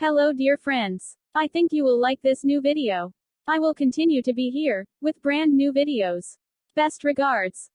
Hello dear friends. I think you will like this new video. I will continue to be here, with brand new videos. Best regards.